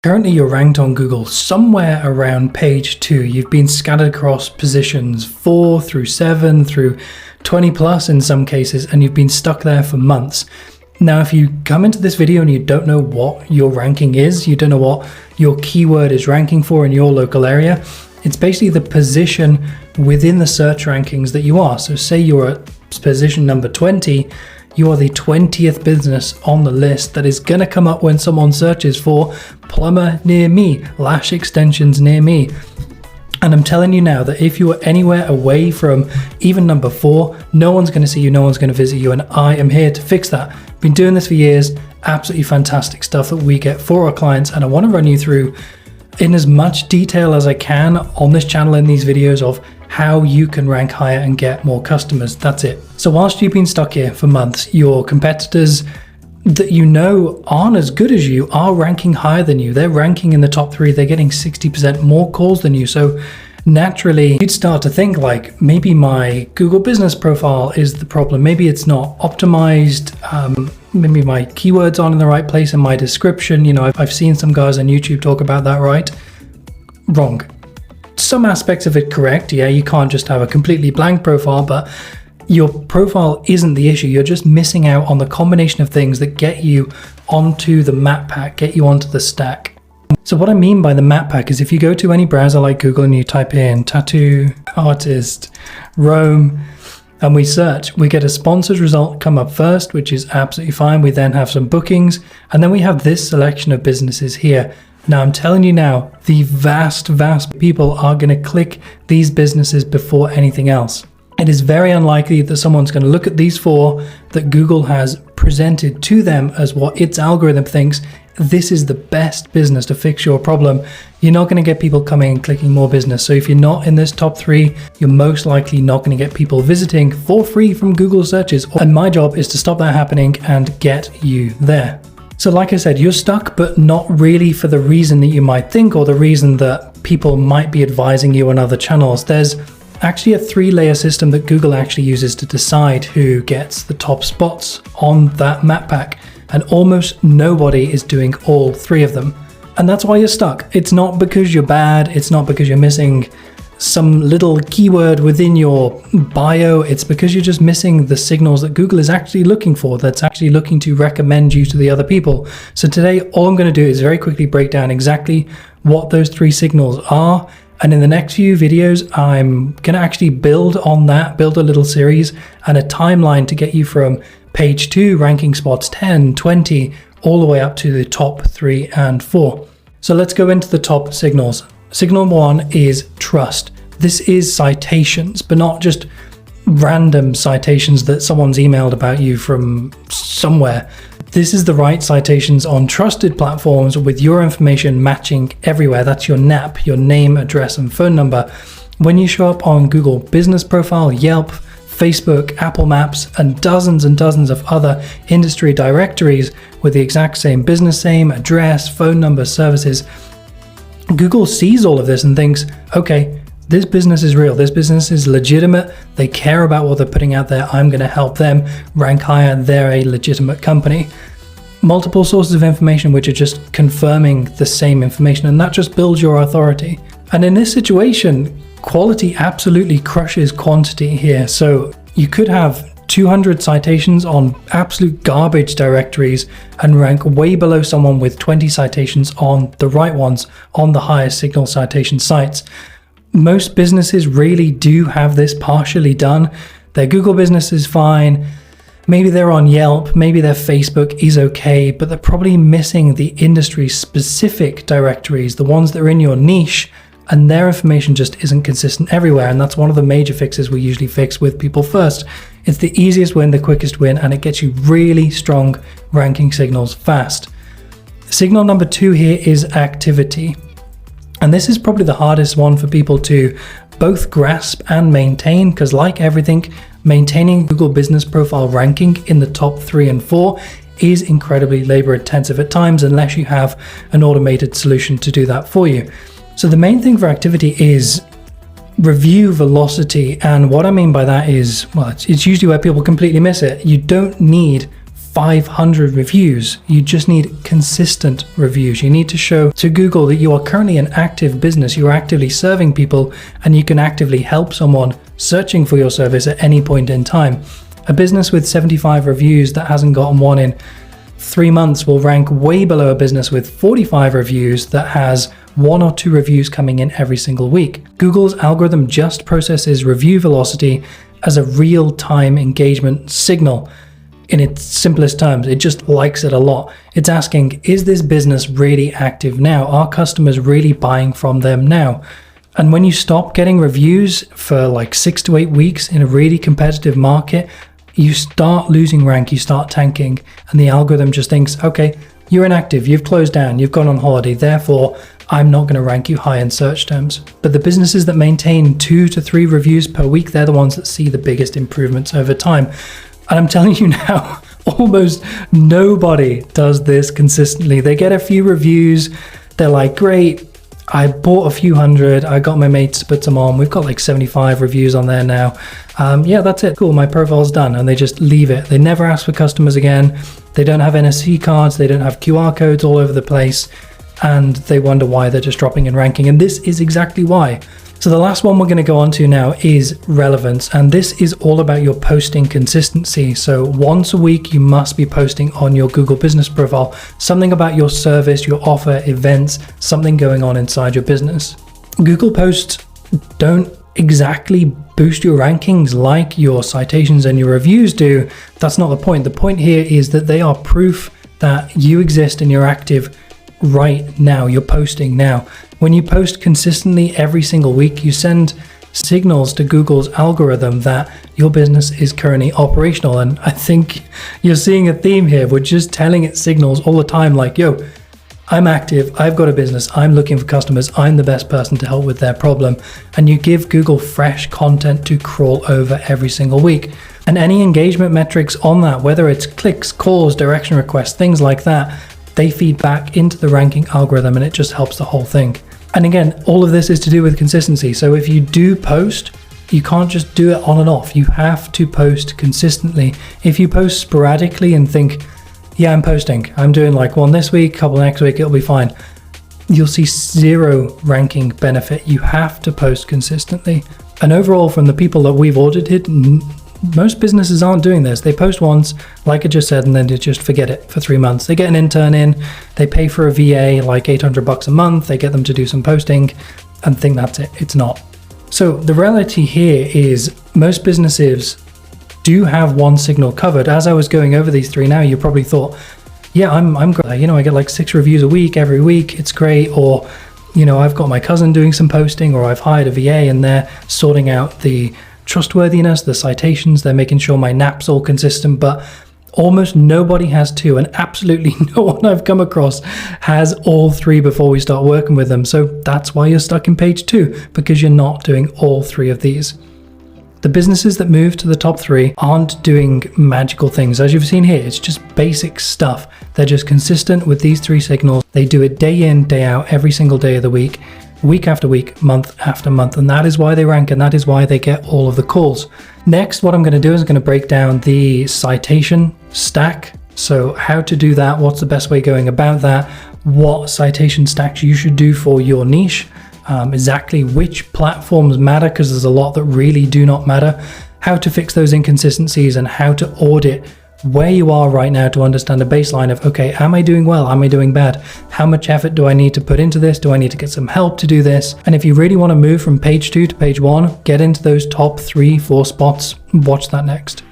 Currently, you're ranked on Google somewhere around page 2. You've been scattered across positions 4 through 7 through 20 plus in some cases, and you've been stuck there for months. Now, if you come into this video and you don't know what your ranking is, you don't know what your keyword is ranking for in your local area, it's basically the position within the search rankings that you are. So say you're at position number 20, you are the 20th business on the list that is going to come up when someone searches for plumber near me, lash extensions near me. And I'm telling you now that if you are anywhere away from even number 4, no one's going to see you, no one's going to visit you, and I am here to fix that. I've been doing this for years, absolutely fantastic stuff that we get for our clients, and I want to run you through in as much detail as I can on this channel in these videos of how you can rank higher and get more customers. That's it. So whilst you've been stuck here for months, your competitors that you know aren't as good as you are ranking higher than you. They're ranking in the top 3. They're getting 60% more calls than you. So naturally, you'd start to think like, maybe my Google business profile is the problem. Maybe it's not optimized. Maybe my keywords aren't in the right place in my description. You know, I've seen some guys on YouTube talk about that, right? Wrong. Some aspects of it correct. Yeah, you can't just have a completely blank profile, but your profile isn't the issue. You're just missing out on the combination of things that get you onto the map pack, get you onto the stack. So what I mean by the map pack is if you go to any browser like Google and you type in tattoo artist Rome and we search, we get a sponsored result come up first, which is absolutely fine. We then have some bookings, and then we have this selection of businesses here. Now, I'm telling you now, the vast people are going to click these businesses before anything else. It is very unlikely that someone's going to look at these 4 that Google has presented to them as what its algorithm thinks this is the best business to fix your problem. You're not going to get people coming and clicking more business. So if you're not in this top 3, you're most likely not going to get people visiting for free from Google searches. And my job is to stop that happening and get you there. So like I said, you're stuck, but not really for the reason that you might think or the reason that people might be advising you on other channels. There's actually a 3-layer system that Google actually uses to decide who gets the top spots on that map pack. And almost nobody is doing all 3 of them. And that's why you're stuck. It's not because you're bad. It's not because you're missing some little keyword within your bio. It's because you're just missing the signals that Google is actually looking for, that's actually looking to recommend you to the other people. So today, all I'm going to do is very quickly break down exactly what those 3 signals are. And in the next few videos, I'm going to actually build on that, build a little series and a timeline to get you from page 2, ranking spots 10, 20, all the way up to the top 3 and 4. So let's go into the top signals. Signal 1 is trust. This is citations, but not just random citations that someone's emailed about you from somewhere. This is the right citations on trusted platforms with your information matching everywhere. That's your NAP, your name, address, and phone number. When you show up on Google Business Profile, Yelp, Facebook, Apple Maps, and dozens of other industry directories with the exact same business name, address, phone number, services, Google sees all of this and thinks, okay, this business is real. This business is legitimate. They care about what they're putting out there. I'm going to help them rank higher. They're a legitimate company. Multiple sources of information which are just confirming the same information, and that just builds your authority. And in this situation, quality absolutely crushes quantity here. So you could have 200 citations on absolute garbage directories and rank way below someone with 20 citations on the right ones on the highest signal citation sites. Most businesses really do have this partially done. Their Google business is fine. Maybe they're on Yelp, maybe their Facebook is okay, but they're probably missing the industry specific directories, the ones that are in your niche, and their information just isn't consistent everywhere. And that's one of the major fixes we usually fix with people first. It's the easiest win, the quickest win, and it gets you really strong ranking signals fast. Signal number 2 here is activity. And this is probably the hardest one for people to both grasp and maintain, because like everything, maintaining Google Business Profile ranking in the top 3 and 4 is incredibly labor intensive at times, unless you have an automated solution to do that for you. So the main thing for activity is review velocity. And what I mean by that is, well, it's usually where people completely miss it. You don't need 500 reviews. You just need consistent reviews. You need to show to Google that you are currently an active business, you're actively serving people, and you can actively help someone searching for your service at any point in time. A business with 75 reviews that hasn't gotten one in 3 months will rank way below a business with 45 reviews that has 1 or 2 reviews coming in every single week. Google's algorithm just processes review velocity as a real-time engagement signal. In its simplest terms, it just likes it a lot. It's asking, is this business really active now? Are customers really buying from them now? And when you stop getting reviews for like 6 to 8 weeks in a really competitive market, you start losing rank, you start tanking, and the algorithm just thinks, okay, you're inactive, you've closed down, you've gone on holiday, therefore I'm not going to rank you high in search terms. But the businesses that maintain 2 to 3 reviews per week, they're the ones that see the biggest improvements over time. And I'm telling you now, almost nobody does this consistently. They get a few reviews, they're like, great, I bought a few hundred, I got my mates to put some on, we've got like 75 reviews on there now. Yeah, that's it, cool, my profile's done, and they just leave it. They never ask for customers again, they don't have NFC cards, they don't have QR codes all over the place, and they wonder why they're just dropping in ranking, and this is exactly why. So the last one we're going to go on to now is relevance, and this is all about your posting consistency. So once a week you must be posting on your Google business profile something about your service, your offer, events, something going on inside your business. Google posts don't exactly boost your rankings like your citations and your reviews do. That's not the point. The point here is that they are proof that you exist and you're active right now, you're posting now. When you post consistently every single week, you send signals to Google's algorithm that your business is currently operational. And I think you're seeing a theme here. We're just telling it signals all the time like, yo, I'm active, I've got a business, I'm looking for customers, I'm the best person to help with their problem. And you give Google fresh content to crawl over every single week. And any engagement metrics on that, whether it's clicks, calls, direction requests, things like that, they feed back into the ranking algorithm, and it just helps the whole thing. And again, all of this is to do with consistency. So if you do post, you can't just do it on and off. You have to post consistently. If you post sporadically and think, yeah, I'm posting, I'm doing like one this week, couple next week, it'll be fine, you'll see zero ranking benefit. You have to post consistently. And overall, from the people that we've audited, most businesses aren't doing this. They post once, like I just said, and then they just forget it for 3 months. They get an intern in, they pay for a VA like $800 a month, they get them to do some posting and think that's it. It's not. So the reality here is most businesses do have one signal covered. As I was going over these 3 now, you probably thought, yeah, I'm great. You know, I get like 6 reviews a week, every week, it's great. Or, you know, I've got my cousin doing some posting, or I've hired a VA and they're sorting out the trustworthiness, the citations, they're making sure my NAP's all consistent. But almost nobody has 2, and absolutely no one I've come across has all 3 before we start working with them. So that's why you're stuck in page 2, because you're not doing all 3 of these. The businesses that move to the top 3 aren't doing magical things. As you've seen here, it's just basic stuff. They're just consistent with these 3 signals. They do it day in, day out, every single day of the week after week, month after month, and that is why they rank, and that is why they get all of the calls. Next, what I'm going to do is I'm going to break down the citation stack. So how to do that, what's the best way going about that, what citation stacks you should do for your niche, exactly which platforms matter, because there's a lot that really do not matter, how to fix those inconsistencies, and how to audit where you are right now to understand a baseline of, okay, am I doing well? Am I doing bad? How much effort do I need to put into this? Do I need to get some help to do this? And if you really want to move from page 2 to page 1, get into those top 3, 4 spots, watch that next.